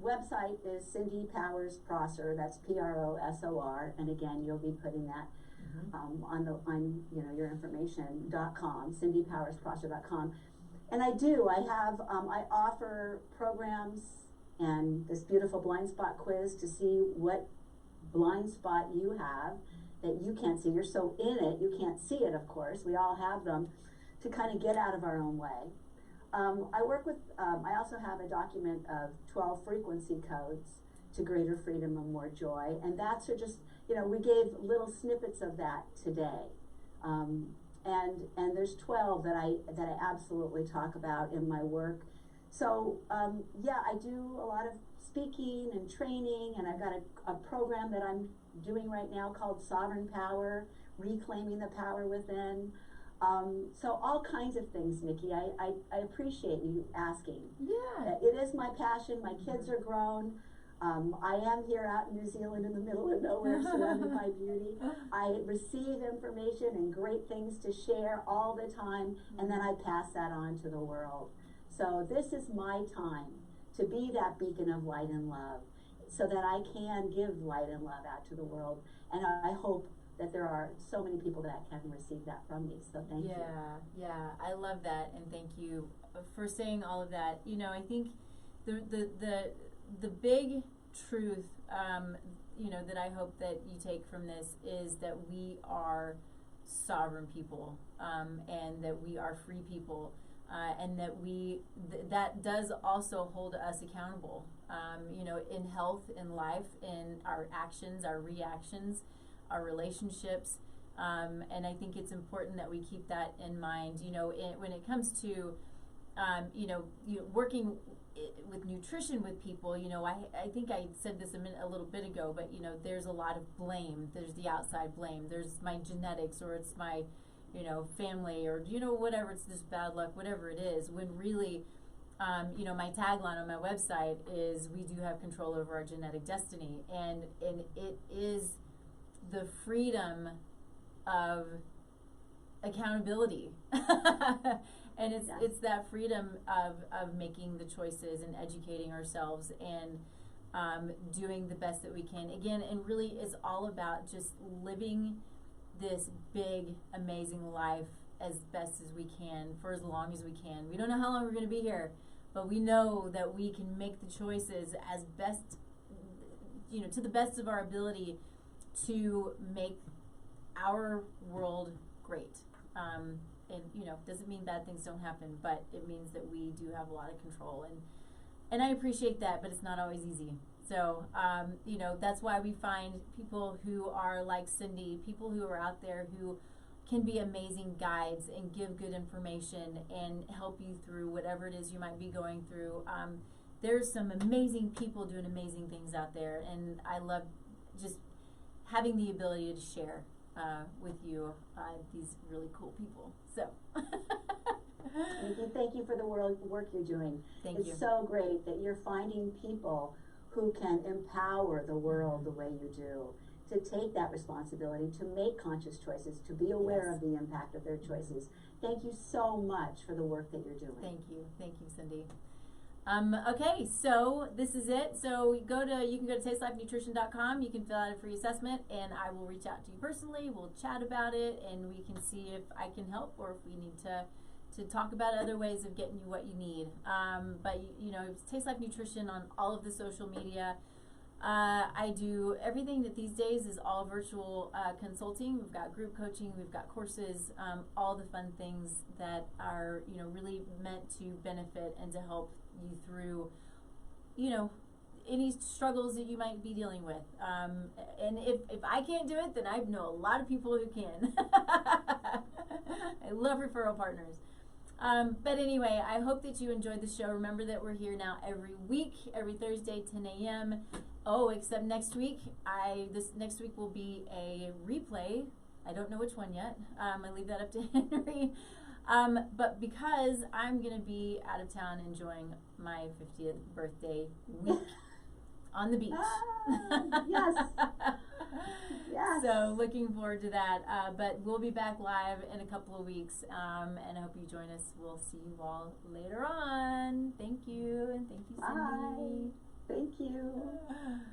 website is Cindy Powers Prosor. That's Prosor, and again, you'll be putting that on your information.com, cindypowersprosor.com. And I offer programs and this beautiful blind spot quiz to see what blind spot you have that you can't see. You're so in it, you can't see it, of course. We all have them, to kind of get out of our own way. I also have a document of 12 frequency codes to greater freedom and more joy. And that's just, we gave little snippets of that today. And there's 12 that I absolutely talk about in my work. So, I do a lot of speaking and training, and I've got a program that I'm doing right now called Sovereign Power, Reclaiming the Power Within. So all kinds of things, Nikki. I appreciate you asking. Yeah. It is my passion. My kids are grown. I am here out in New Zealand in the middle of nowhere, surrounded by beauty. I receive information and great things to share all the time, and then I pass that on to the world. So this is my time to be that beacon of light and love, so that I can give light and love out to the world. And I hope that there are so many people that can receive that from me. So thank you. Yeah, I love that, and thank you for saying all of that. I think the big truth, that I hope that you take from this is that we are sovereign people, and that we are free people. And that that does also hold us accountable, in health, in life, in our actions, our reactions, our relationships. And I think it's important that we keep that in mind, when it comes to, working with nutrition with people, you know, I think I said this a little bit ago, but you know, there's a lot of blame. There's the outside blame. There's my genetics, or it's my, you know, family, or you know, whatever. It's just bad luck, whatever it is. When really, you know, my tagline on my website is, "We do have control over our genetic destiny," and it is the freedom of accountability. And it's that freedom of making the choices and educating ourselves and doing the best that we can. Again, and really it's all about just living this big, amazing life as best as we can for as long as we can. We don't know how long we're going to be here, but we know that we can make the choices as best, you know, to the best of our ability to make our world great. And you know, doesn't mean bad things don't happen, but it means that we do have a lot of control, and I appreciate that, but it's not always easy. So you know, that's why we find people who are like Cindy, people who are out there who can be amazing guides and give good information and help you through whatever it is you might be going through. There's some amazing people doing amazing things out there, and I love just having the ability to share with you these really cool people. So Thank you for the work you're doing. Thank you. It's so great that you're finding people who can empower the world the way you do, to take that responsibility, to make conscious choices, to be aware of the impact of their choices. Thank you so much for the work that you're doing. Thank you, Cindy. Okay, so this is it. So you can go to tastelifenutrition.com. You can fill out a free assessment, and I will reach out to you personally. We'll chat about it, and we can see if I can help or if we need to talk about other ways of getting you what you need. But you know, Taste Life Nutrition on all of the social media. I do everything that these days is all virtual consulting. We've got group coaching, we've got courses, all the fun things that are, you know, really meant to benefit and to help you through, you know, any struggles that you might be dealing with. And if I can't do it, then I know a lot of people who can. I love referral partners. But anyway, I hope that you enjoyed the show. Remember that we're here now every week, every Thursday, 10 a.m. Oh, except next week. This next week will be a replay. I don't know which one yet. I leave that up to Henry. But because I'm going to be out of town enjoying my 50th birthday week on the beach. Yes. Yes. So looking forward to that. But we'll be back live in a couple of weeks. And I hope you join us. We'll see you all later on. Thank you. And thank you, Cindy. Bye. Thank you.